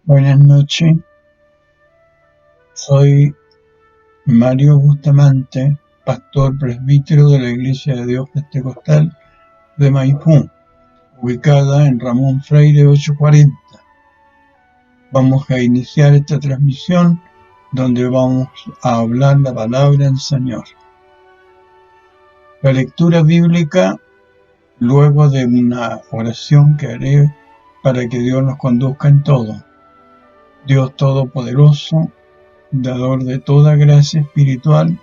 Buenas noches, soy Mario Bustamante, pastor presbítero de la Iglesia de Dios Pentecostal de Maipú, ubicada en Ramón Freire 840. Vamos a iniciar esta transmisión donde vamos a hablar la palabra del Señor. La lectura bíblica, luego de una oración que haré para que Dios nos conduzca en todo. Dios Todopoderoso, dador de toda gracia espiritual,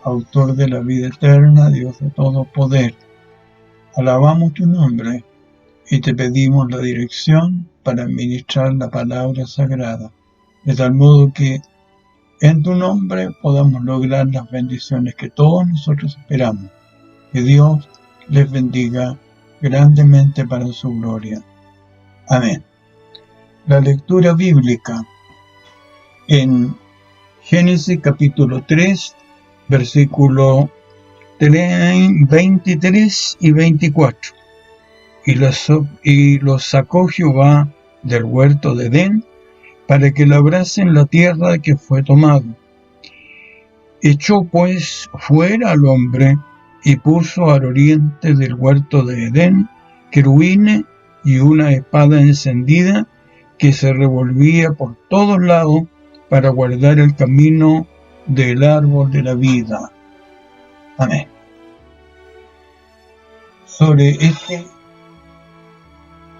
autor de la vida eterna, Dios de todo poder. Alabamos tu nombre y te pedimos la dirección para administrar la palabra sagrada, de tal modo que en tu nombre podamos lograr las bendiciones que todos nosotros esperamos. Que Dios les bendiga grandemente para su gloria. Amén. La lectura bíblica en Génesis capítulo 3, versículo 23 y 24. Y los sacó Jehová del huerto de Edén para que labrasen la tierra que fue tomado. Echó pues fuera al hombre y puso al oriente del huerto de Edén querubines y una espada encendida que se revolvía por todos lados para guardar el camino del árbol de la vida. Amén. Sobre este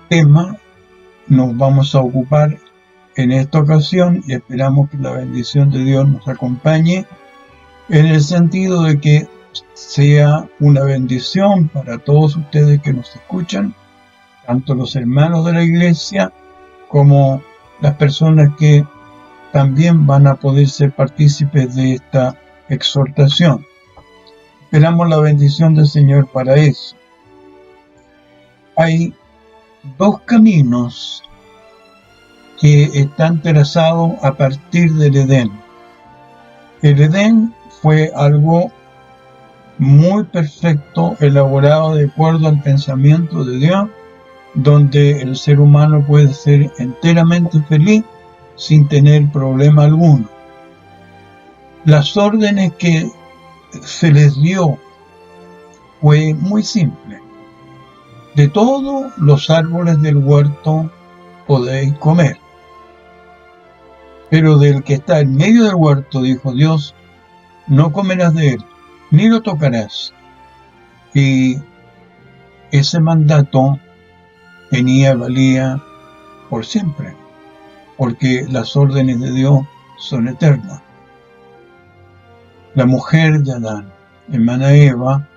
tema nos vamos a ocupar en esta ocasión y esperamos que la bendición de Dios nos acompañe en el sentido de que sea una bendición para todos ustedes que nos escuchan, tanto los hermanos de la iglesia como las personas que también van a poder ser partícipes de esta exhortación. Esperamos la bendición del Señor para eso. Hay dos caminos que están trazados a partir del Edén. El Edén fue algo muy perfecto, elaborado de acuerdo al pensamiento de Dios, donde el ser humano puede ser enteramente feliz sin tener problema alguno. Las órdenes que se les dio fue muy simple. De todos los árboles del huerto podéis comer, pero del que está en medio del huerto, dijo Dios, no comerás de él, ni lo tocarás. Y ese mandato valía por siempre, porque las órdenes de Dios son eternas. La mujer de Adán, hermana Eva,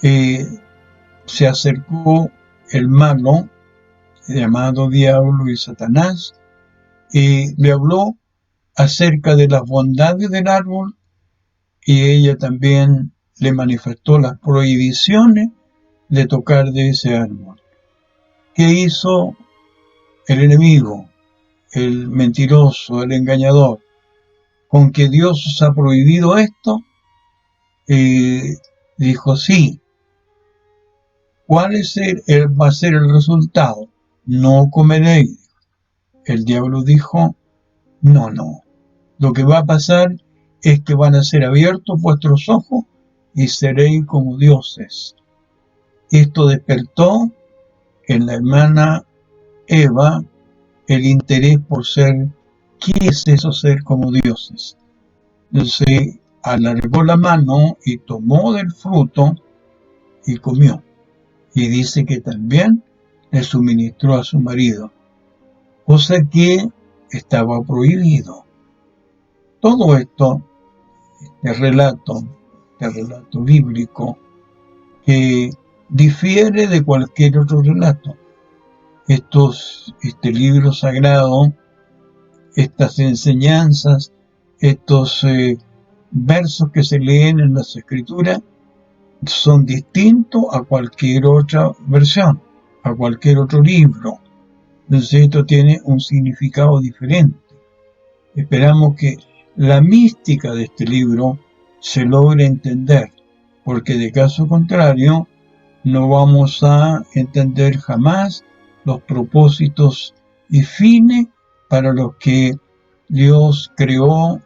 se acercó el malo, llamado Diablo y Satanás, y le habló acerca de las bondades del árbol, y ella también le manifestó las prohibiciones de tocar de ese árbol. ¿Qué hizo el enemigo, el mentiroso, el engañador? Con que Dios os ha prohibido esto, dijo sí. ¿Cuál va a ser el resultado? No comeréis. El diablo dijo, no. Lo que va a pasar es que van a ser abiertos vuestros ojos y seréis como dioses. Esto despertó en la hermana Eva el interés por ser, ¿qué es eso ser como dioses? Entonces alargó la mano y tomó del fruto y comió. Y dice que también le suministró a su marido, cosa que estaba prohibido. Todo esto, este relato bíblico, que difiere de cualquier otro relato. Este libro sagrado, estas enseñanzas, estos versos que se leen en las escrituras, son distintos a cualquier otra versión, a cualquier otro libro. Entonces esto tiene un significado diferente. Esperamos que la mística de este libro se logre entender, porque de caso contrario no vamos a entender jamás los propósitos y fines para los que Dios creó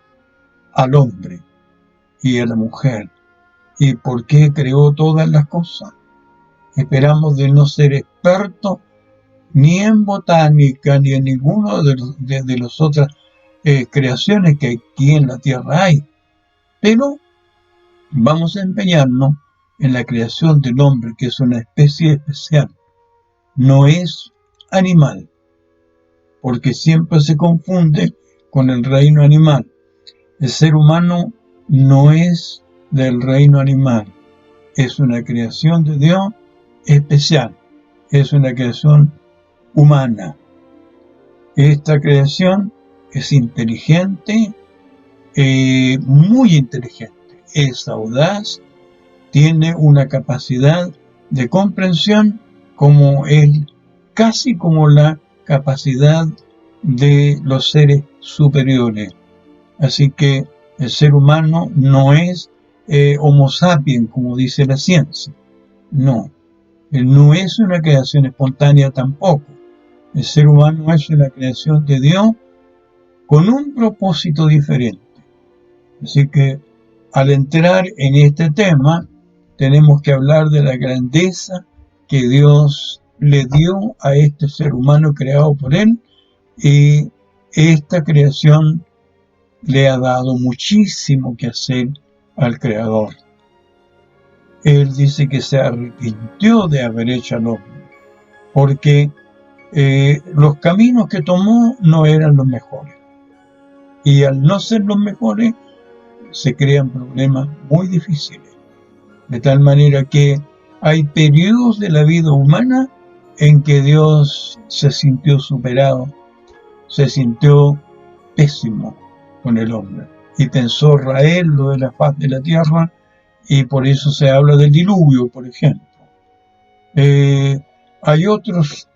al hombre y a la mujer. ¿Y por qué creó todas las cosas? Esperamos de no ser expertos ni en botánica, ni en ninguno de las otras creaciones que aquí en la Tierra hay. Pero vamos a empeñarnos en la creación del hombre, que es una especie especial. No es animal, porque siempre se confunde con el reino animal. El ser humano no es del reino animal, es una creación de Dios especial, es una creación humana. Esta creación es inteligente, muy inteligente, es audaz, tiene una capacidad de comprensión como casi como la capacidad de los seres superiores. Así que el ser humano no es Homo sapiens, como dice la ciencia. No, no es una creación espontánea tampoco. El ser humano es una creación de Dios con un propósito diferente. Así que al entrar en este tema, tenemos que hablar de la grandeza que Dios le dio a este ser humano creado por Él, y esta creación le ha dado muchísimo que hacer al Creador. Él dice que se arrepintió de haber hecho al hombre, porque los caminos que tomó no eran los mejores. Y al no ser los mejores, se crean problemas muy difíciles. De tal manera que hay periodos de la vida humana en que Dios se sintió superado, se sintió pésimo con el hombre y pensó raerlo de la faz de la tierra, y por eso se habla del diluvio, por ejemplo. Hay otras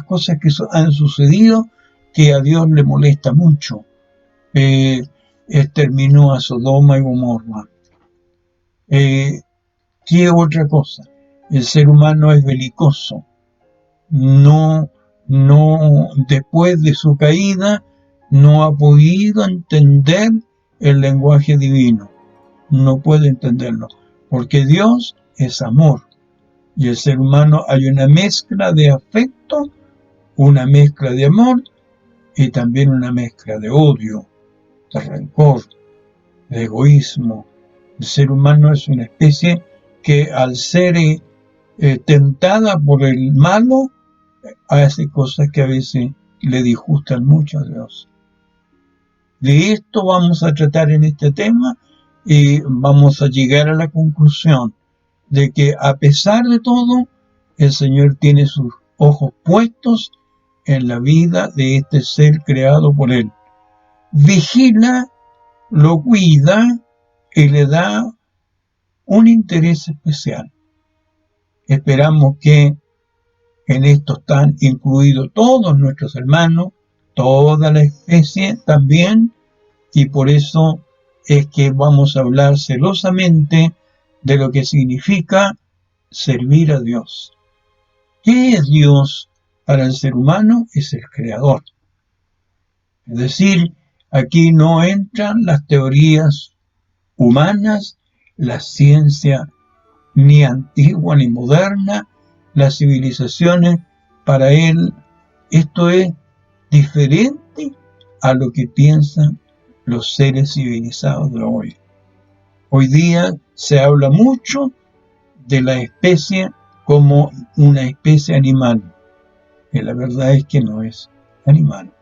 cosas que han sucedido que a Dios le molesta mucho. Exterminó a Sodoma y Gomorra. ¿Qué otra cosa? El ser humano es belicoso. No, después de su caída, no ha podido entender el lenguaje divino. No puede entenderlo, porque Dios es amor. Y el ser humano hay una mezcla de afecto, una mezcla de amor y también una mezcla de odio, de rencor, de egoísmo. El ser humano es una especie que al ser tentada por el malo, hace cosas que a veces le disgustan mucho a Dios. De esto vamos a tratar en este tema y vamos a llegar a la conclusión de que a pesar de todo, el Señor tiene sus ojos puestos en la vida de este ser creado por Él. Vigila, lo cuida y le da un interés especial. Esperamos que en esto están incluidos todos nuestros hermanos, toda la especie también, y por eso es que vamos a hablar celosamente de lo que significa servir a Dios. ¿Qué es Dios para el ser humano? Es el creador. Es decir, aquí no entran las teorías humanas, la ciencia ni antigua ni moderna, las civilizaciones. Para él esto es diferente a lo que piensan los seres civilizados de hoy. Hoy día se habla mucho de la especie como una especie animal, y la verdad es que no es animal.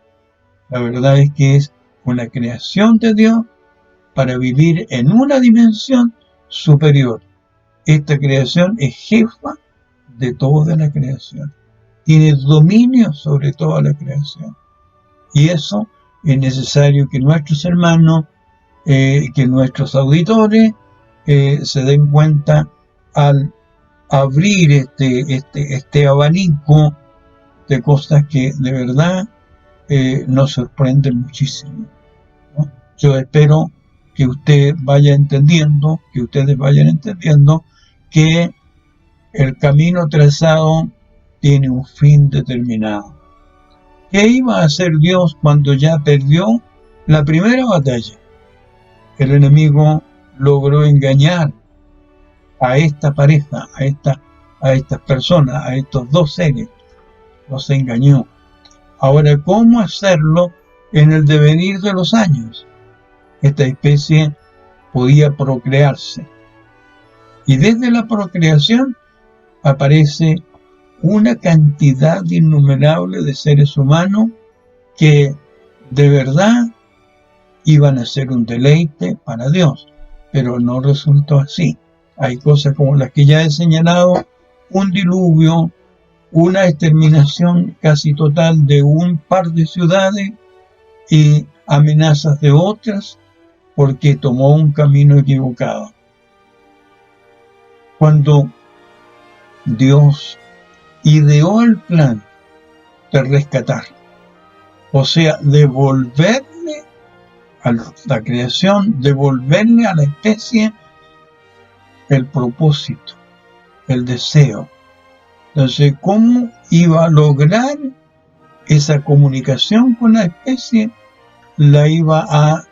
La verdad es que es una creación de Dios para vivir en una dimensión superior. Esta creación es jefa de toda la creación. Tiene dominio sobre toda la creación. Y eso es necesario que nuestros hermanos, que nuestros auditores se den cuenta al abrir este abanico de cosas que de verdad nos sorprenden muchísimo, ¿no? Yo espero que ustedes vayan entendiendo que el camino trazado tiene un fin determinado. ¿Qué iba a hacer Dios cuando ya perdió la primera batalla? El enemigo logró engañar a esta pareja, a estas personas, a estos dos seres. Los engañó. Ahora, ¿cómo hacerlo en el devenir de los años? Esta especie podía procrearse. Y desde la procreación aparece una cantidad innumerable de seres humanos que de verdad iban a ser un deleite para Dios, pero no resultó así. Hay cosas como las que ya he señalado, un diluvio, una exterminación casi total de un par de ciudades y amenazas de otras porque tomó un camino equivocado. Cuando Dios ideó el plan de rescatar, o sea, devolverle a la creación, devolverle a la especie el propósito, el deseo. Entonces, ¿cómo iba a lograr esa comunicación con la especie? La iba a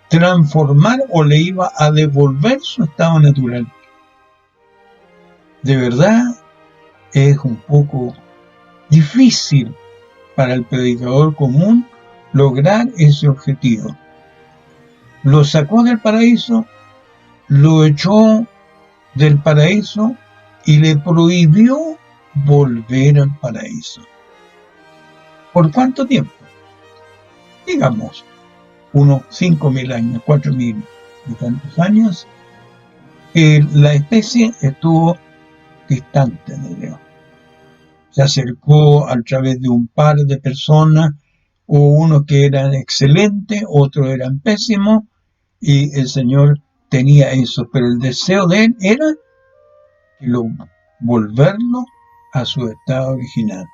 transformar o le iba a devolver su estado natural. De verdad, es un poco difícil para el predicador común lograr ese objetivo. Lo sacó del paraíso, lo echó del paraíso y le prohibió volver al paraíso. ¿Por cuánto tiempo? Digamos, unos 5.000 años, 4.000 y tantos años, la especie estuvo distante de Dios. Se acercó a través de un par de personas, hubo unos que eran excelentes, otros eran pésimos, y el Señor tenía eso, pero el deseo de él era volverlo a su estado original.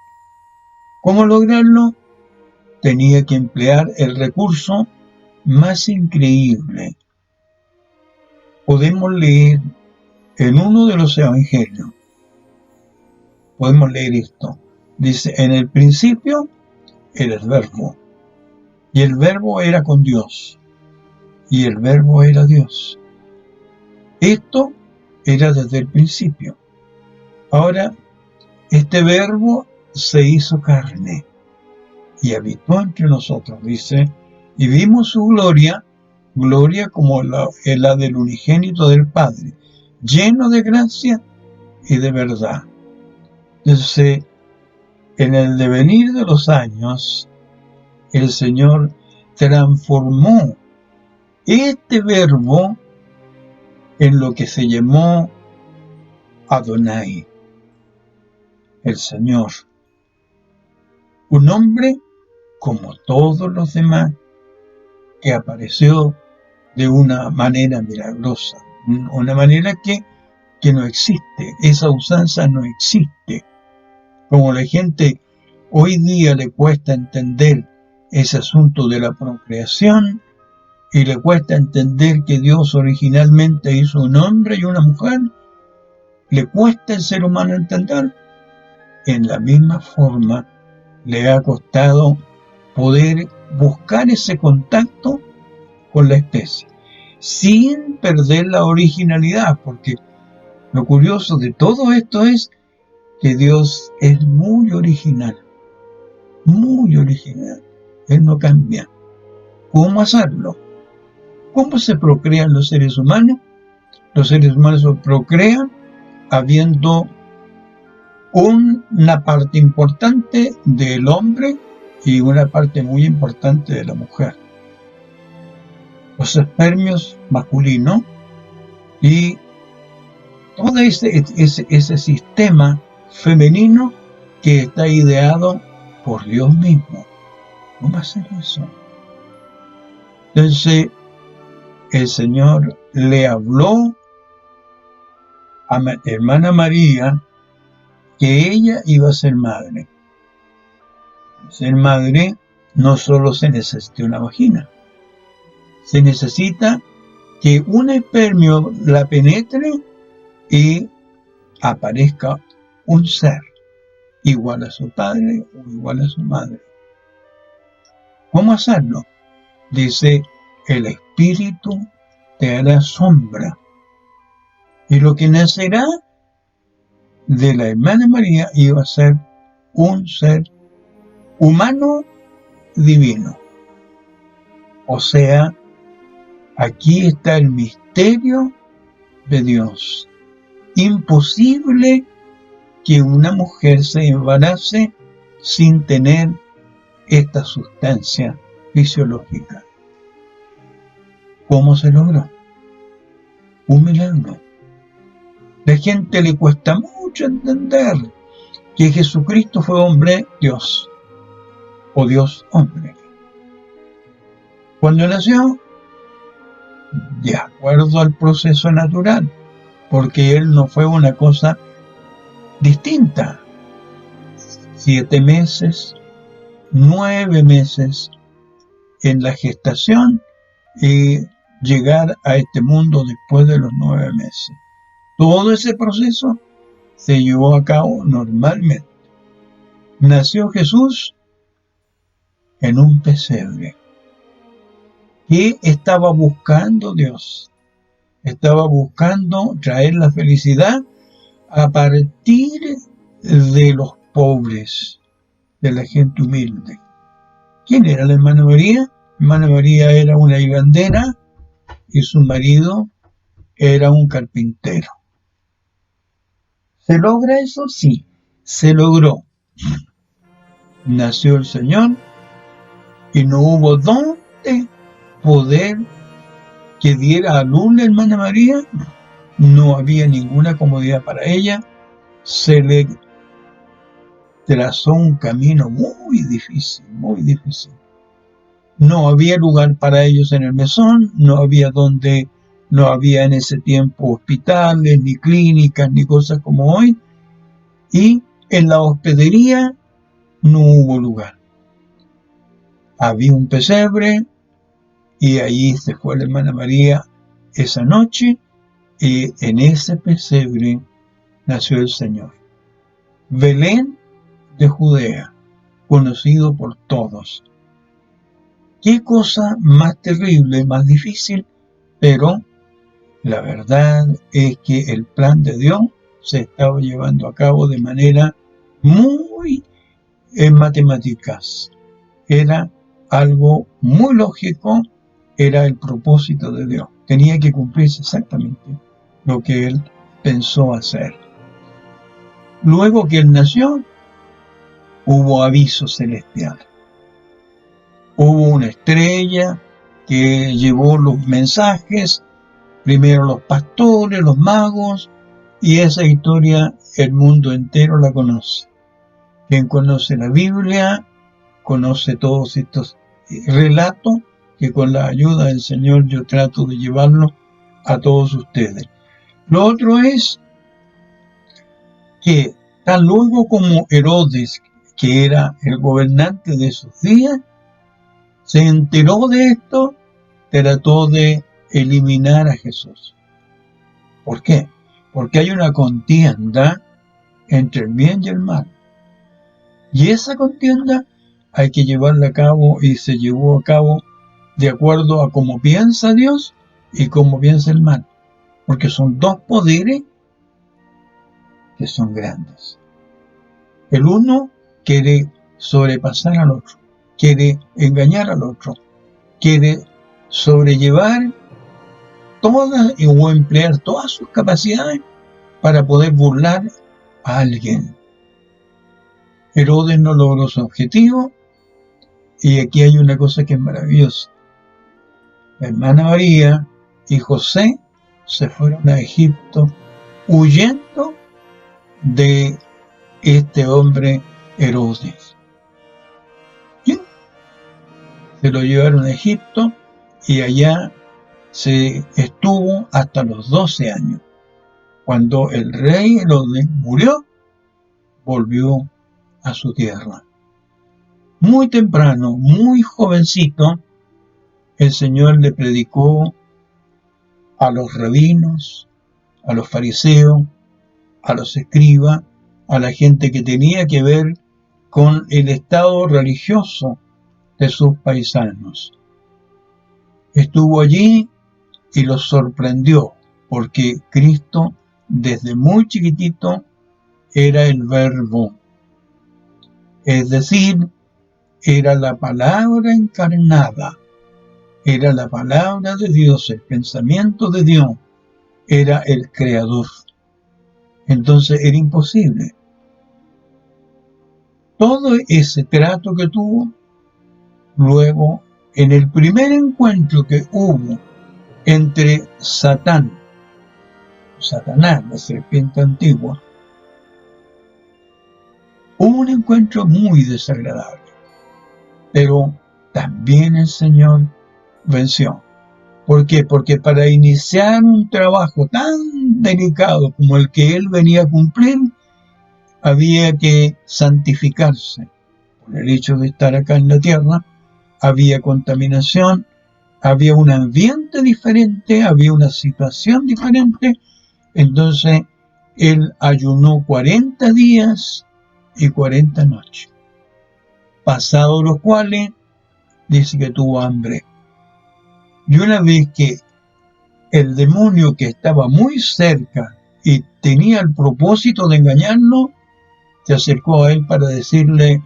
¿Cómo lograrlo? Tenía que emplear el recurso más increíble. Podemos leer en uno de los evangelios, podemos leer esto. Dice, en el principio era el verbo, y el verbo era con Dios, y el verbo era Dios. Esto era desde el principio. Ahora, este verbo se hizo carne y habitó entre nosotros, dice, y vimos su gloria, gloria como la del unigénito del Padre, lleno de gracia y de verdad. Entonces, en el devenir de los años, el Señor transformó este verbo en lo que se llamó Adonai, el Señor. Un hombre como todos los demás, que apareció de una manera milagrosa, una manera que no existe, esa usanza no existe. Como la gente hoy día le cuesta entender ese asunto de la procreación y le cuesta entender que Dios originalmente hizo un hombre y una mujer, le cuesta al ser humano entender. En la misma forma le ha costado poder buscar ese contacto con la especie, sin perder la originalidad, porque lo curioso de todo esto es que Dios es muy original, Él no cambia. ¿Cómo hacerlo? ¿Cómo se procrean los seres humanos? Los seres humanos se procrean habiendo una parte importante del hombre y una parte muy importante de la mujer. Los espermios masculinos y todo ese sistema femenino que está ideado por Dios mismo. ¿Cómo hacer eso? Entonces, el Señor le habló a hermana María que ella iba a ser madre. Ser madre no solo se necesita una vagina, se necesita que un espermio la penetre y aparezca un ser igual a su padre o igual a su madre. ¿Cómo hacerlo? Dice, el Espíritu te hará sombra. Y lo que nacerá de la hermana María iba a ser un ser humano divino. O sea, aquí está el misterio de Dios. Imposible que una mujer se embarace sin tener esta sustancia fisiológica. ¿Cómo se logró? Un milagro. La gente le cuesta mucho entender que Jesucristo fue hombre Dios, o Dios hombre. Cuando nació, de acuerdo al proceso natural, porque él no fue una cosa distinta. 7 meses, 9 meses en la gestación y llegar a este mundo después de los 9 meses. Todo ese proceso se llevó a cabo normalmente. Nació Jesús en un pesebre. ¿Qué estaba buscando Dios? Estaba buscando traer la felicidad a partir de los pobres, de la gente humilde. ¿Quién era la hermana María? La hermana María era una higandera y su marido era un carpintero. ¿Se logra eso? Sí, se logró. Nació el Señor y no hubo dónde poder que diera a luz la hermana María. No había ninguna comodidad para ella. Se le trazó un camino muy difícil, muy difícil. No había lugar para ellos en el mesón, no había en ese tiempo hospitales, ni clínicas, ni cosas como hoy, y en la hospedería no hubo lugar. Había un pesebre, y allí se fue la hermana María esa noche, y en ese pesebre nació el Señor. Belén de Judea, conocido por todos. Qué cosa más terrible, más difícil, pero la verdad es que el plan de Dios se estaba llevando a cabo de manera muy en matemáticas. Era algo muy lógico, era el propósito de Dios. Tenía que cumplirse exactamente lo que Él pensó hacer. Luego que Él nació, hubo aviso celestial. Hubo una estrella que llevó los mensajes, primero los pastores, los magos, y esa historia el mundo entero la conoce. Quien conoce la Biblia, conoce todos estos relatos que con la ayuda del Señor yo trato de llevarlos a todos ustedes. Lo otro es que tan luego como Herodes, que era el gobernante de esos días, se enteró de esto, trató de eliminar a Jesús. ¿Por qué? Porque hay una contienda entre el bien y el mal. Y esa contienda hay que llevarla a cabo y se llevó a cabo de acuerdo a cómo piensa Dios y cómo piensa el mal. Porque son dos poderes que son grandes. El uno quiere sobrepasar al otro, quiere engañar al otro, quiere sobrellevar todas o emplear todas sus capacidades para poder burlar a alguien. Herodes no logró su objetivo y aquí hay una cosa que es maravillosa. La hermana María y José se fueron a Egipto huyendo de este hombre Herodes. ¿Sí? Se lo llevaron a Egipto y allá se estuvo hasta los 12 años. Cuando el rey Herodes murió, volvió a su tierra. Muy temprano, muy jovencito, el Señor le predicó a los rabinos, a los fariseos, a los escribas, a la gente que tenía que ver con el estado religioso de sus paisanos. Estuvo allí y los sorprendió, porque Cristo desde muy chiquitito era el Verbo, es decir, era la palabra encarnada, era la palabra de Dios, el pensamiento de Dios, era el Creador. Entonces era imposible. Todo ese trato que tuvo, luego, en el primer encuentro que hubo entre Satanás, la serpiente antigua, hubo un encuentro muy desagradable, pero también el Señor venció. ¿Por qué? Porque para iniciar un trabajo tan delicado como el que él venía a cumplir, había que santificarse. Por el hecho de estar acá en la tierra, había contaminación, había un ambiente diferente, había una situación diferente. Entonces él ayunó 40 días y 40 noches, pasados los cuales dice que tuvo hambre. Y una vez que el demonio, que estaba muy cerca y tenía el propósito de engañarlo, se acercó a él para decirle: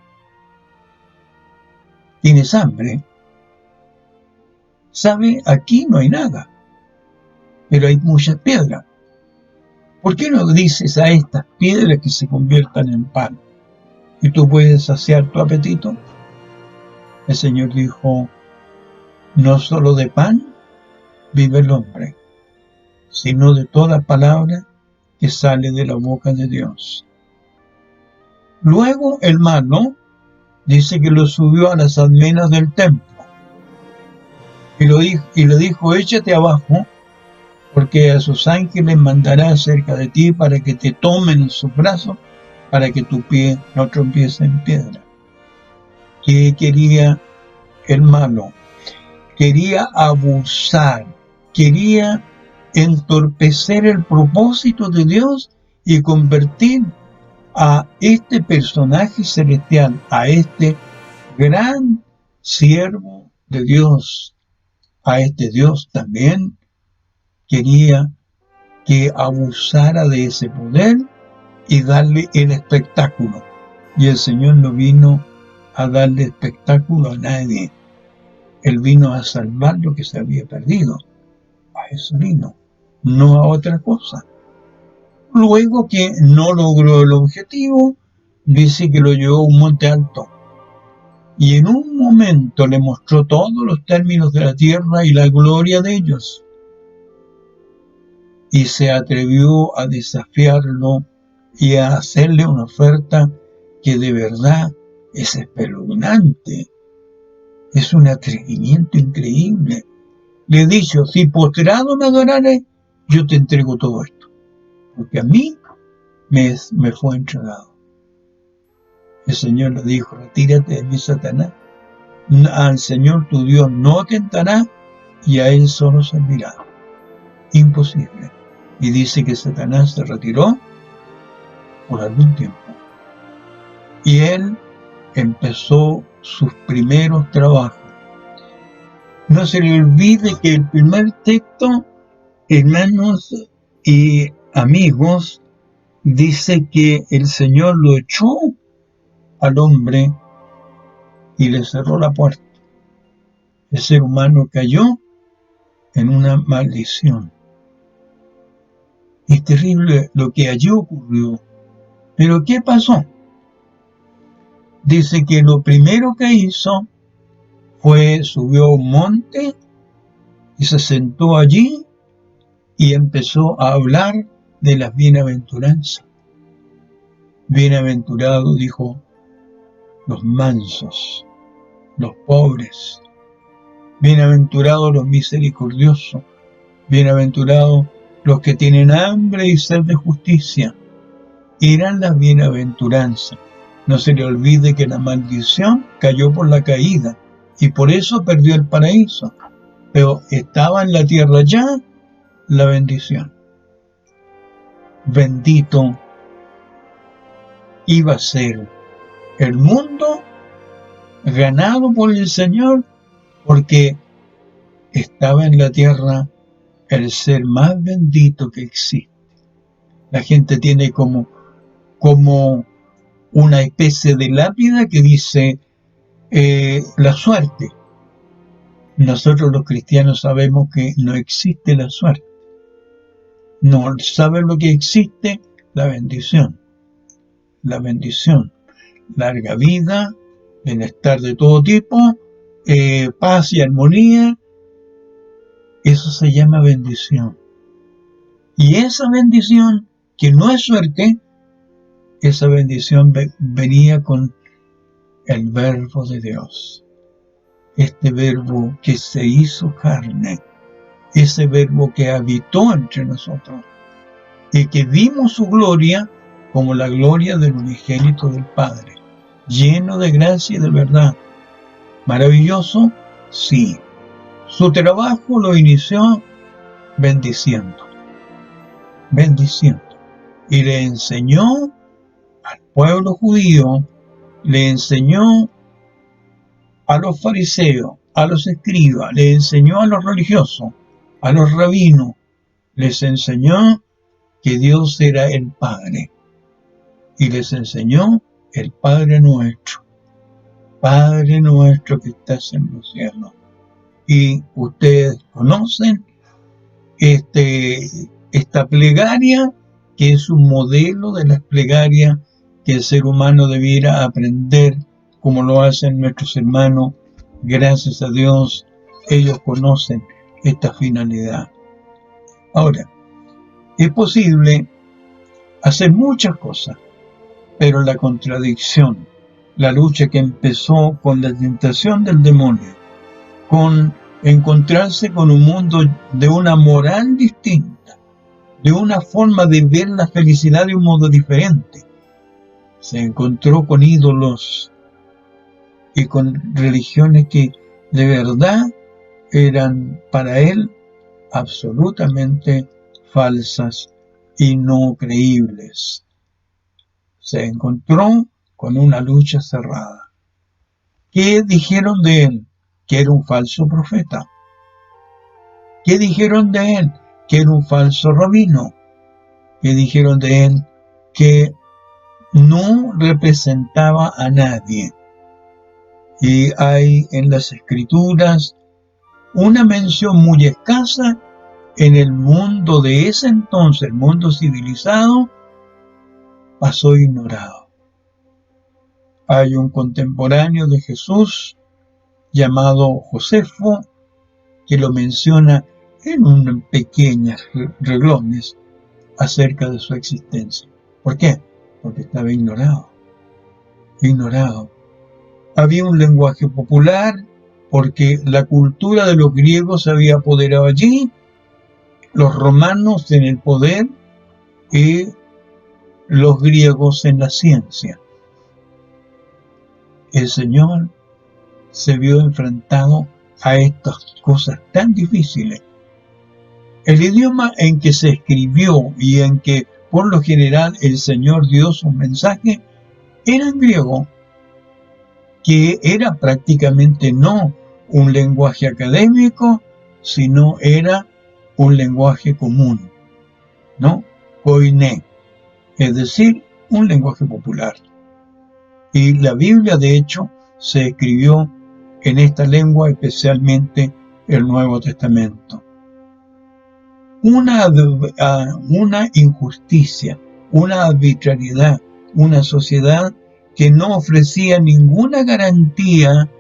¿tienes hambre? ¿Sabe? Aquí no hay nada, pero hay muchas piedras. ¿Por qué no dices a estas piedras que se conviertan en pan y tú puedes saciar tu apetito? El Señor dijo: no solo de pan vive el hombre, sino de toda palabra que sale de la boca de Dios. Luego el malo dice que lo subió a las almenas del templo y le dijo: échate abajo, porque a sus ángeles mandará cerca de ti para que te tomen en sus brazos, para que tu pie no tropiece en piedra. ¿Qué quería el malo? Quería abusar, quería entorpecer el propósito de Dios y convertir a este personaje celestial, a este gran siervo de Dios, a este Dios también, quería que abusara de ese poder y darle el espectáculo. Y el Señor no vino a darle espectáculo a nadie. Él vino a salvar lo que se había perdido. A eso vino, no a otra cosa. Luego que no logró el objetivo, dice que lo llevó a un monte alto. Y en un momento le mostró todos los términos de la tierra y la gloria de ellos. Y se atrevió a desafiarlo y a hacerle una oferta que de verdad es espeluznante. Es un atrevimiento increíble. Le he dicho: si postrado me adorares, yo te entrego todo esto, porque a mí me fue entregado. El Señor le dijo: retírate de mí, Satanás. Al Señor tu Dios no tentará y a Él solo servirá. Imposible. Y dice que Satanás se retiró por algún tiempo. Y él empezó sus primeros trabajos. No se le olvide que el primer texto, hermanos y amigos, dice que el Señor lo echó al hombre y le cerró la puerta. El ser humano cayó en una maldición. Es terrible lo que allí ocurrió. Pero ¿qué pasó? Dice que lo primero que hizo fue subió a un monte y se sentó allí y empezó a hablar de las bienaventuranzas. Bienaventurados, dijo, los mansos, los pobres. Bienaventurados los misericordiosos. Bienaventurados los que tienen hambre y sed de justicia. Eran las bienaventuranzas. No se le olvide que la maldición cayó por la caída y por eso perdió el paraíso. Pero estaba en la tierra ya la bendición. ganado por el Señor, porque estaba en la tierra el ser más bendito que existe. La gente tiene como una especie de lápida que dice la suerte. Nosotros los cristianos sabemos que no existe la suerte. No saben lo que existe, la bendición. La bendición. Larga vida, bienestar de todo tipo, paz y armonía. Eso se llama bendición. Y esa bendición, que no es suerte, esa bendición venía con el verbo de Dios. Este verbo que se hizo carne, ese verbo que habitó entre nosotros y que vimos su gloria como la gloria del unigénito del Padre, lleno de gracia y de verdad. Maravilloso, sí. Su trabajo lo inició bendiciendo, y le enseñó al pueblo judío, le enseñó a los fariseos, a los escribas, le enseñó a los religiosos, a los rabinos, les enseñó que Dios era el Padre, y les enseñó el Padre nuestro que estás en los cielos. Y ustedes conocen esta plegaria, que es un modelo de las plegarias que el ser humano debiera aprender, como lo hacen nuestros hermanos. Gracias a Dios, ellos conocen esta finalidad. Ahora, es posible hacer muchas cosas, pero la contradicción, la lucha que empezó con la tentación del demonio, con encontrarse con un mundo de una moral distinta, de una forma de ver la felicidad de un modo diferente. Se encontró con ídolos y con religiones que de verdad eran para él absolutamente falsas y no creíbles. Se encontró con una lucha cerrada. ¿Qué dijeron de él? Que era un falso profeta. ¿Qué dijeron de él? Que era un falso rabino. ¿Qué dijeron de él? Que no representaba a nadie. Y hay en las escrituras una mención muy escasa en el mundo de ese entonces, el mundo civilizado, pasó ignorado. Hay un contemporáneo de Jesús llamado Josefo que lo menciona en unos pequeños renglones acerca de su existencia. ¿Por qué? Porque estaba ignorado. Había un lenguaje popular porque la cultura de los griegos se había apoderado allí, los romanos en el poder y los griegos en la ciencia. El Señor se vio enfrentado a estas cosas tan difíciles. El idioma en que se escribió y en que por lo general el Señor dio su mensaje era en griego, que era prácticamente no un lenguaje académico, sino era un lenguaje común, ¿no? Koiné, es decir, un lenguaje popular. Y la Biblia, de hecho, se escribió en esta lengua, especialmente el Nuevo Testamento. Una injusticia, una arbitrariedad, una sociedad que no ofrecía ninguna garantía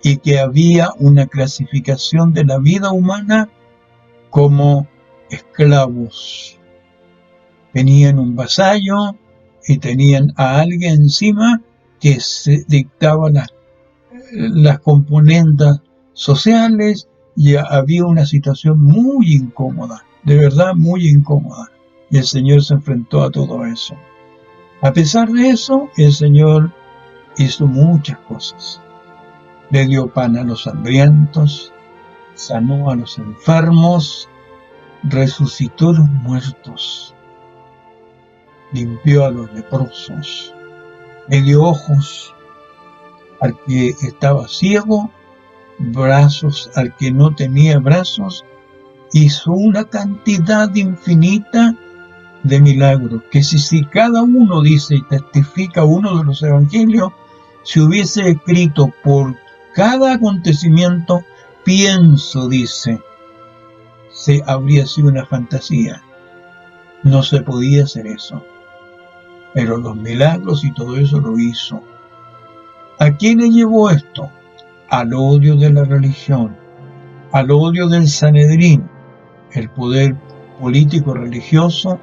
y que había una clasificación de la vida humana como esclavos. Tenían un vasallo y tenían a alguien encima que se dictaba las componentes sociales, y había una situación muy incómoda, de verdad muy incómoda. Y el Señor se enfrentó a todo eso. A pesar de eso, el Señor hizo muchas cosas. Le dio pan a los hambrientos, sanó a los enfermos, resucitó a los muertos, limpió a los leprosos, le dio ojos, al que estaba ciego, brazos al que no tenía brazos, hizo una cantidad infinita de milagros, que si cada uno dice y testifica uno de los evangelios, si hubiese escrito por cada acontecimiento, pienso, dice, se habría sido una fantasía. No se podía hacer eso. Pero los milagros y todo eso lo hizo. ¿A quién le llevó esto? Al odio de la religión, al odio del Sanedrín, el poder político religioso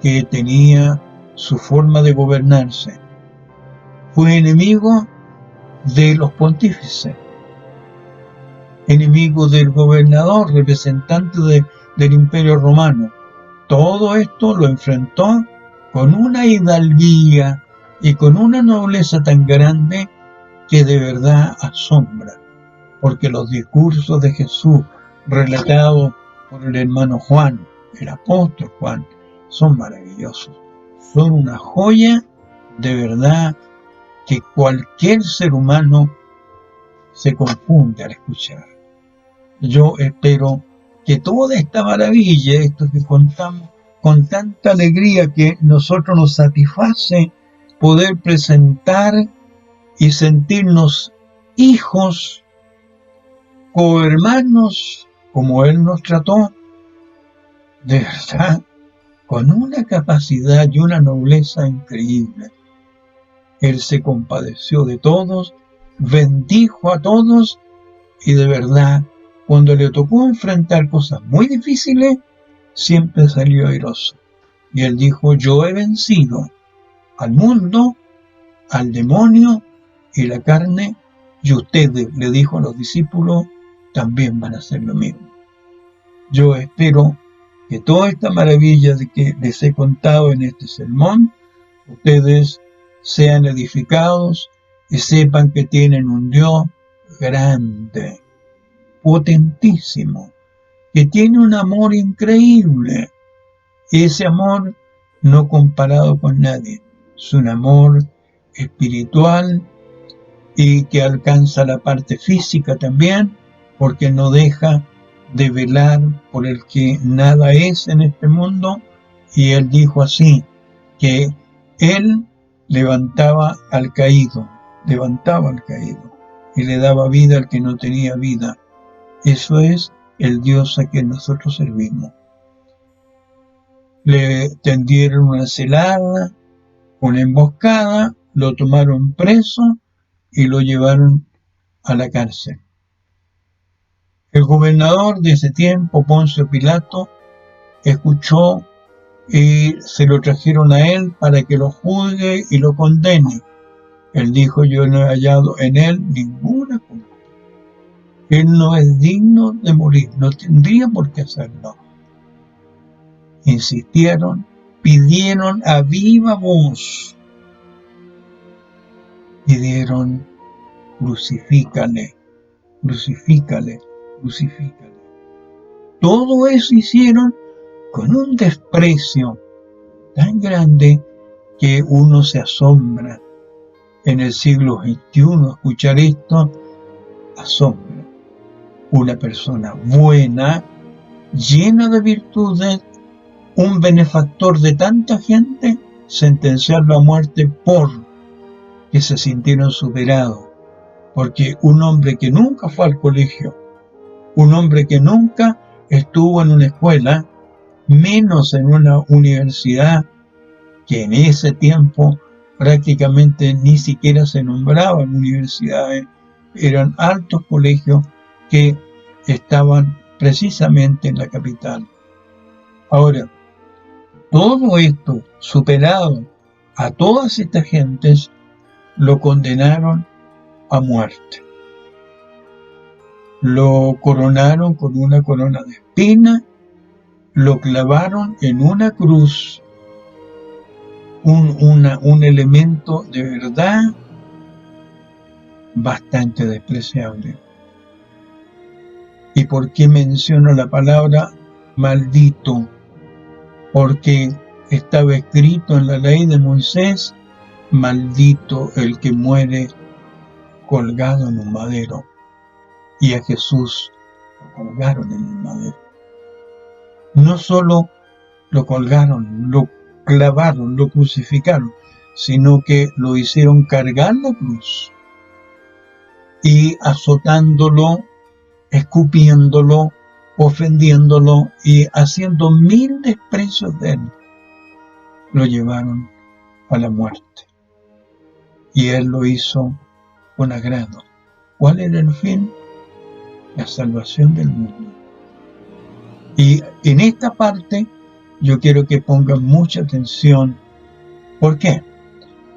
que tenía su forma de gobernarse. Fue enemigo de los pontífices, enemigo del gobernador, representante del Imperio Romano. Todo esto lo enfrentó con una hidalguía y con una nobleza tan grande que de verdad asombra, porque los discursos de Jesús relatados por el hermano Juan, el apóstol Juan, son maravillosos, son una joya de verdad que cualquier ser humano se confunde al escuchar. Yo espero que toda esta maravilla, esto que contamos con tanta alegría que nosotros nos satisface poder presentar y sentirnos hijos, cohermanos, como Él nos trató, de verdad, con una capacidad y una nobleza increíble. Él se compadeció de todos, bendijo a todos y de verdad, cuando le tocó enfrentar cosas muy difíciles, siempre salió airoso. Y Él dijo, yo he vencido al mundo, al demonio y la carne, y ustedes, le dijo a los discípulos, también van a hacer lo mismo. Yo espero que toda esta maravilla de que les he contado en este sermón, ustedes sean edificados y sepan que tienen un Dios grande, potentísimo, que tiene un amor increíble. Ese amor no comparado con nadie, es un amor espiritual y que alcanza la parte física también, porque no deja de velar por el que nada es en este mundo. Y Él dijo así, que Él levantaba al caído y le daba vida al que no tenía vida. Eso es el Dios a quien nosotros servimos. Le tendieron una celada, una emboscada, lo tomaron preso y lo llevaron a la cárcel. El gobernador de ese tiempo, Poncio Pilato, escuchó y se lo trajeron a él para que lo juzgue y lo condene. Él dijo, yo no he hallado en él ninguna culpa. Él no es digno de morir, no tendría por qué hacerlo. Insistieron, pidieron a viva voz, pidieron, crucifícale, crucifícale, crucifícale. Todo eso hicieron con un desprecio tan grande que uno se asombra. En el siglo XXI escuchar esto asombra. Una persona buena, llena de virtudes, un benefactor de tanta gente, sentenciarlo a muerte porque se sintieron superados. Porque un hombre que nunca fue al colegio, un hombre que nunca estuvo en una escuela, menos en una universidad, que en ese tiempo prácticamente ni siquiera se nombraban universidades, eran altos colegios que estaban precisamente en la capital. Ahora, todo esto superado a todas estas gentes, lo condenaron a muerte. Lo coronaron con una corona de espinas, lo clavaron en una cruz, un elemento de verdad bastante despreciable. ¿Y por qué menciono la palabra maldito? Porque estaba escrito en la ley de Moisés, maldito el que muere colgado en un madero, y a Jesús lo colgaron en el madero. No solo lo colgaron, lo clavaron, lo crucificaron, sino que lo hicieron cargar la cruz y azotándolo, escupiéndolo, ofendiéndolo y haciendo mil desprecios de él, lo llevaron a la muerte. Y él lo hizo con agrado. ¿Cuál era el fin? La salvación del mundo. Y en esta parte yo quiero que pongan mucha atención. ¿Por qué?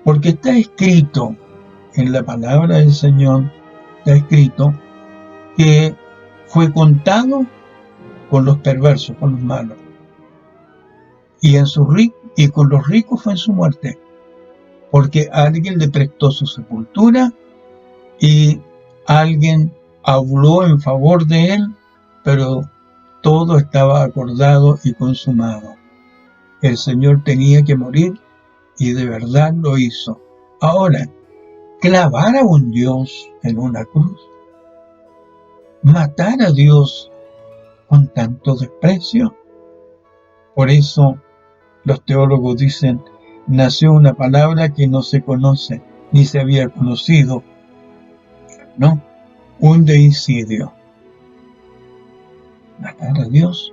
Porque está escrito en la palabra del Señor, está escrito que fue contado con los perversos, con los malos. Y con los ricos fue en su muerte, porque alguien le prestó su sepultura y alguien habló en favor de él, pero todo estaba acordado y consumado. El Señor tenía que morir y de verdad lo hizo. Ahora, clavar a un Dios en una cruz, matar a Dios con tanto desprecio. Por eso los teólogos dicen, nació una palabra que no se conoce, ni se había conocido, ¿no? Un deicidio. Matar a Dios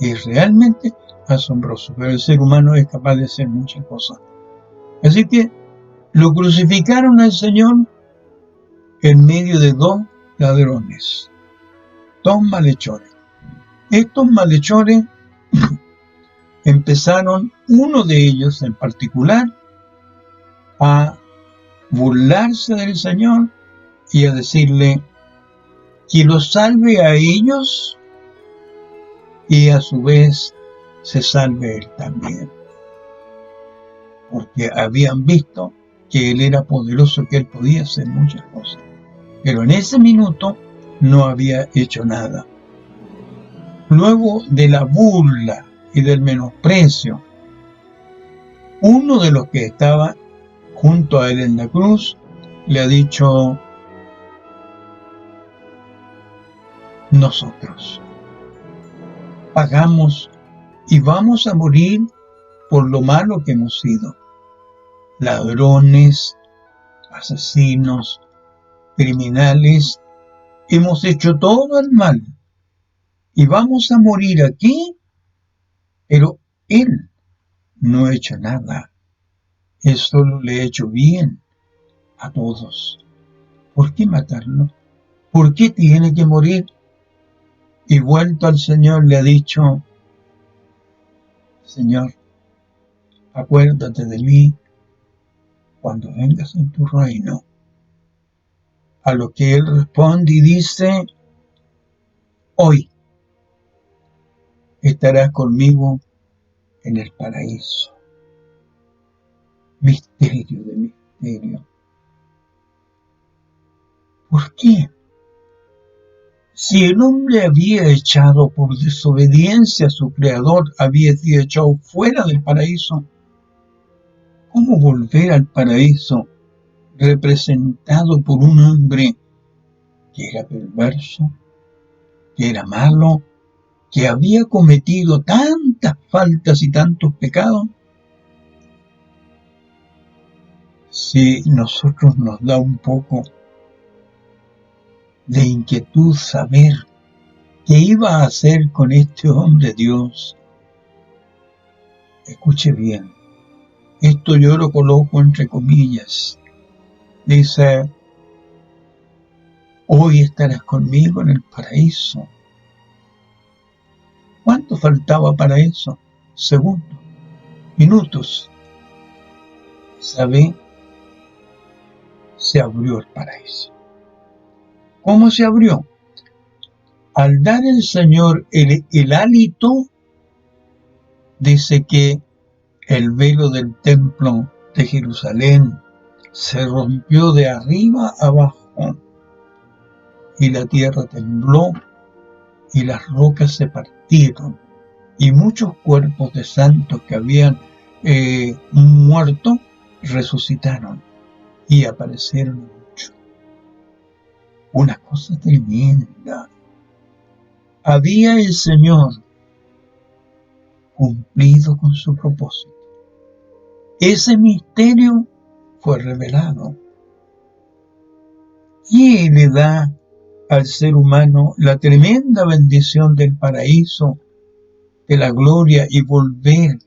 es realmente asombroso, pero el ser humano es capaz de hacer muchas cosas. Así que lo crucificaron al Señor en medio de dos ladrones, dos malhechores. Estos malhechores empezaron, uno de ellos en particular, a burlarse del Señor y a decirle que los salve a ellos y a su vez se salve él también. Porque habían visto que él era poderoso, que él podía hacer muchas cosas. Pero en ese minuto no había hecho nada. Luego de la burla y del menosprecio, uno de los que estaba junto a él en la cruz le ha dicho, nosotros pagamos y vamos a morir por lo malo que hemos sido. Ladrones, asesinos, criminales, hemos hecho todo el mal y vamos a morir aquí, pero él no ha hecho nada. Él solo le ha hecho bien a todos. ¿Por qué matarlo? ¿Por qué tiene que morir? Y vuelto al Señor le ha dicho, Señor, acuérdate de mí cuando vengas en tu reino. A lo que él responde y dice, hoy estarás conmigo en el paraíso. Misterio de misterio. ¿Por qué? Si el hombre había echado por desobediencia a su creador, había sido echado fuera del paraíso, ¿cómo volver al paraíso representado por un hombre que era perverso, que era malo, que había cometido tantas faltas y tantos pecados? Si nosotros nos da un poco de inquietud saber qué iba a hacer con este hombre Dios, escuche bien, esto yo lo coloco entre comillas, dice, hoy estarás conmigo en el paraíso. ¿Cuánto faltaba para eso? Segundos, minutos. ¿Sabe? Se abrió el paraíso. ¿Cómo se abrió? Al dar el Señor el hálito, dice que el velo del templo de Jerusalén se rompió de arriba abajo y la tierra tembló y las rocas se partieron y muchos cuerpos de santos que habían muerto resucitaron y aparecieron muchos. Una cosa tremenda. Había el Señor cumplido con su propósito. Ese misterio fue revelado y le da al ser humano la tremenda bendición del paraíso, de la gloria y volver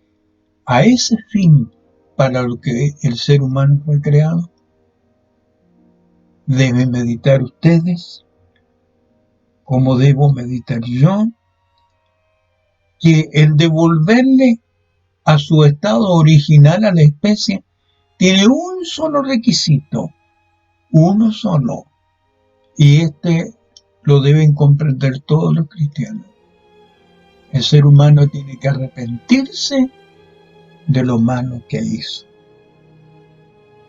a ese fin para lo que el ser humano fue creado. Deben meditar ustedes, como debo meditar yo, que el devolverle a su estado original a la especie tiene un solo requisito, uno solo, y este lo deben comprender todos los cristianos. El ser humano tiene que arrepentirse de lo malo que hizo.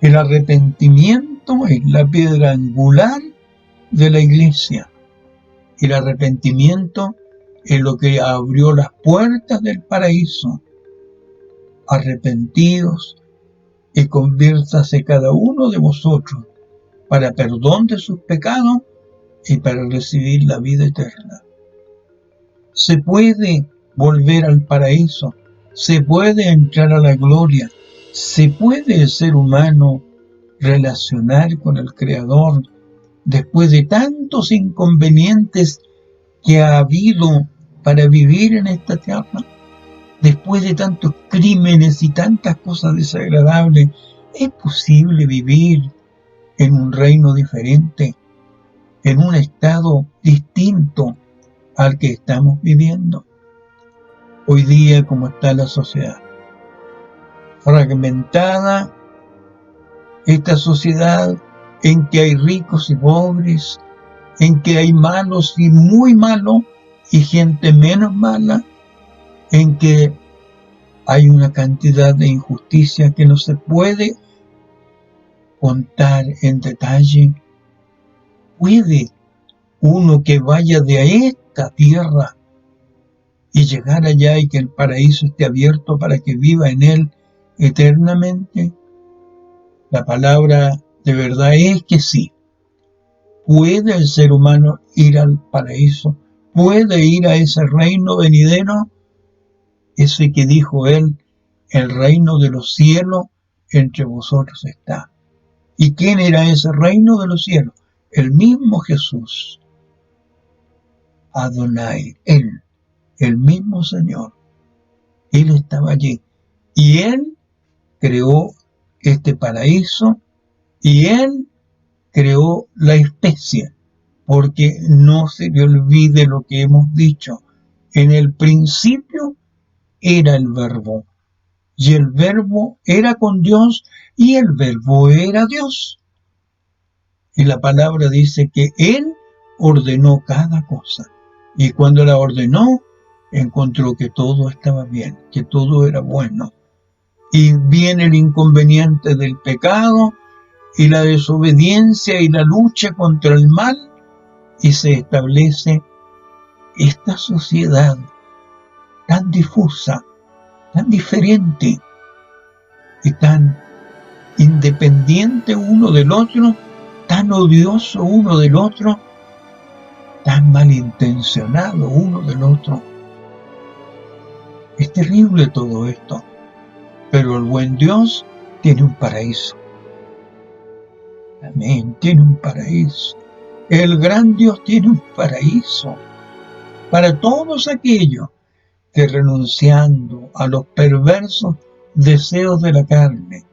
El arrepentimiento es la piedra angular de la iglesia. El arrepentimiento es lo que abrió las puertas del paraíso. Arrepentidos y conviértase cada uno de vosotros para perdón de sus pecados y para recibir la vida eterna. Se puede volver al paraíso, se puede entrar a la gloria, se puede el ser humano relacionar con el Creador después de tantos inconvenientes que ha habido para vivir en esta tierra, después de tantos crímenes y tantas cosas desagradables. ¿Es posible vivir en un reino diferente, en un estado distinto al que estamos viviendo? Hoy día, como está la sociedad, fragmentada, esta sociedad en que hay ricos y pobres, en que hay malos y muy malos y gente menos mala, en que hay una cantidad de injusticia que no se puede contar en detalle. ¿Puede uno que vaya de esta tierra y llegar allá y que el paraíso esté abierto para que viva en él eternamente? La palabra de verdad es que sí. ¿Puede el ser humano ir al paraíso? ¿Puede ir a ese reino venidero? Ese que dijo él, el reino de los cielos entre vosotros está. ¿Y quién era ese reino de los cielos? El mismo Jesús. Adonai, él, el mismo Señor. Él estaba allí. Y él creó este paraíso y él creó la especie, porque no se le olvide lo que hemos dicho. En el principio era el Verbo, y el Verbo era con Dios, y el Verbo era Dios. Y la palabra dice que Él ordenó cada cosa, y cuando la ordenó, encontró que todo estaba bien, que todo era bueno. Y viene el inconveniente del pecado, y la desobediencia y la lucha contra el mal, y se establece esta sociedad tan difusa, tan diferente y tan independiente uno del otro, tan odioso uno del otro, tan malintencionado uno del otro. Es terrible todo esto, pero el buen Dios tiene un paraíso. Amén, tiene un paraíso. El gran Dios tiene un paraíso para todos aquellos que, renunciando a los perversos deseos de la carne,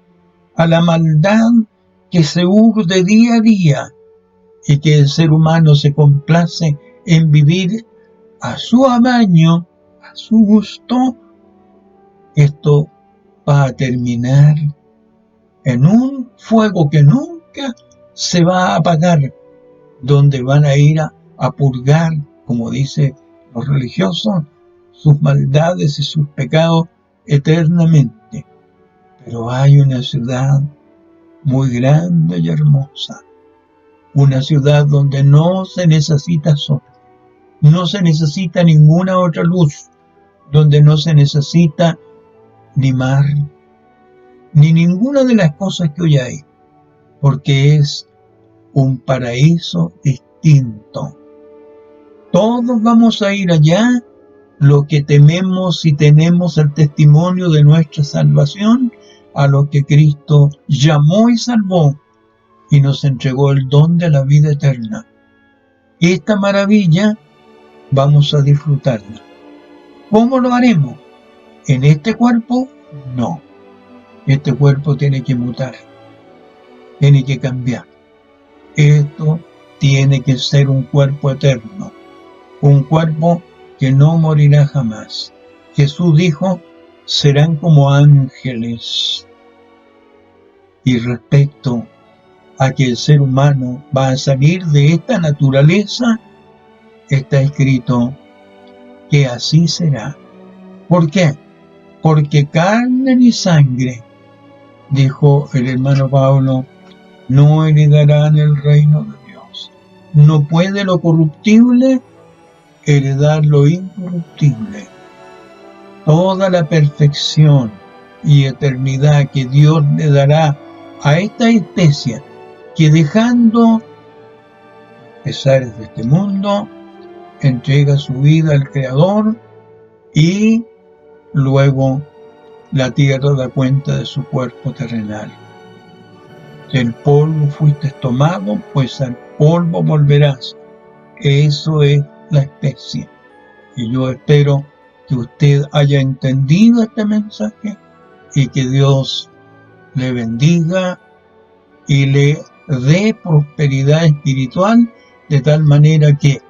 a la maldad que se urde día a día, y que el ser humano se complace en vivir a su amaño, a su gusto, esto va a terminar en un fuego que nunca se va a apagar, donde van a ir a purgar, como dicen los religiosos, sus maldades y sus pecados eternamente. Pero hay una ciudad muy grande y hermosa, una ciudad donde no se necesita sol, no se necesita ninguna otra luz, donde no se necesita ni mar, ni ninguna de las cosas que hoy hay. porque es un paraíso distinto. Todos vamos a ir allá, los que tememos y tenemos el testimonio de nuestra salvación, a los que Cristo llamó y salvó, y nos entregó el don de la vida eterna. Esta maravilla vamos a disfrutarla. ¿Cómo lo haremos? ¿En este cuerpo? No. Este cuerpo tiene que mutar, tiene que cambiar. Esto tiene que ser un cuerpo eterno, un cuerpo que no morirá jamás. Jesús dijo, serán como ángeles. Y respecto a que el ser humano va a salir de esta naturaleza, está escrito que así será. ¿Por qué? Porque carne ni sangre, dijo el hermano Pablo, no heredarán el reino de Dios. No puede lo corruptible heredar lo incorruptible. Toda la perfección y eternidad que Dios le dará a esta especie, que dejando pesares de este mundo, entrega su vida al Creador y luego la tierra da cuenta de su cuerpo terrenal. Del polvo fuiste tomado, pues al polvo volverás. Eso es la especie. Y yo espero que usted haya entendido este mensaje y que Dios le bendiga y le dé prosperidad espiritual, de tal manera que,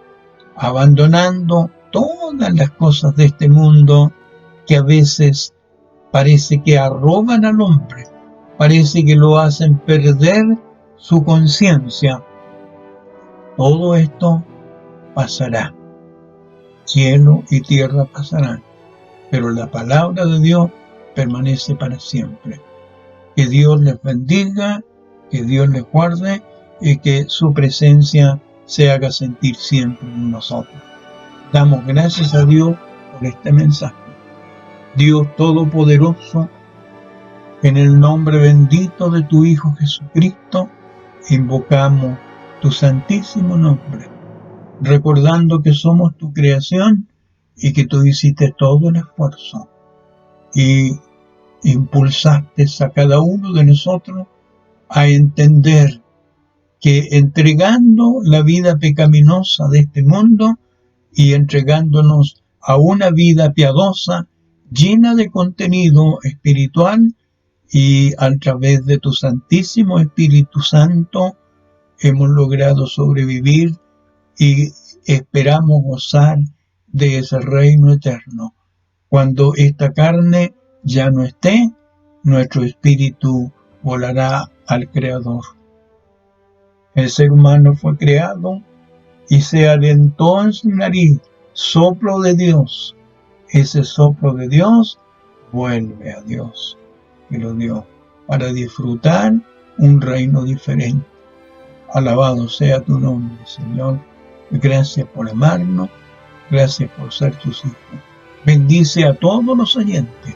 abandonando todas las cosas de este mundo que a veces parece que arroban al hombre, parece que lo hacen perder su conciencia, todo esto pasará. Cielo y tierra pasarán, pero la palabra de Dios permanece para siempre. Que Dios les bendiga, que Dios les guarde y que su presencia se haga sentir siempre en nosotros. Damos gracias a Dios por este mensaje. Dios Todopoderoso, en el nombre bendito de tu Hijo Jesucristo, invocamos tu santísimo nombre, recordando que somos tu creación y que tú hiciste todo el esfuerzo y impulsaste a cada uno de nosotros a entender que entregando la vida pecaminosa de este mundo y entregándonos a una vida piadosa, llena de contenido espiritual, y a través de tu Santísimo Espíritu Santo hemos logrado sobrevivir y esperamos gozar de ese reino eterno. Cuando esta carne ya no esté, nuestro espíritu volará al Creador. El ser humano fue creado y se alentó en su nariz soplo de Dios. Ese soplo de Dios vuelve a Dios, que lo dio para disfrutar un reino diferente. Alabado sea tu nombre, Señor. Gracias por amarnos, gracias por ser tus hijos. Bendice a todos los oyentes,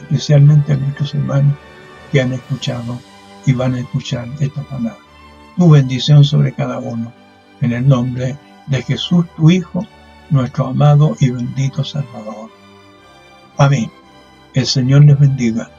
especialmente a nuestros hermanos que han escuchado y van a escuchar esta palabra. Tu bendición sobre cada uno, en el nombre de Jesús, tu Hijo, nuestro amado y bendito Salvador. Amén. El Señor les bendiga.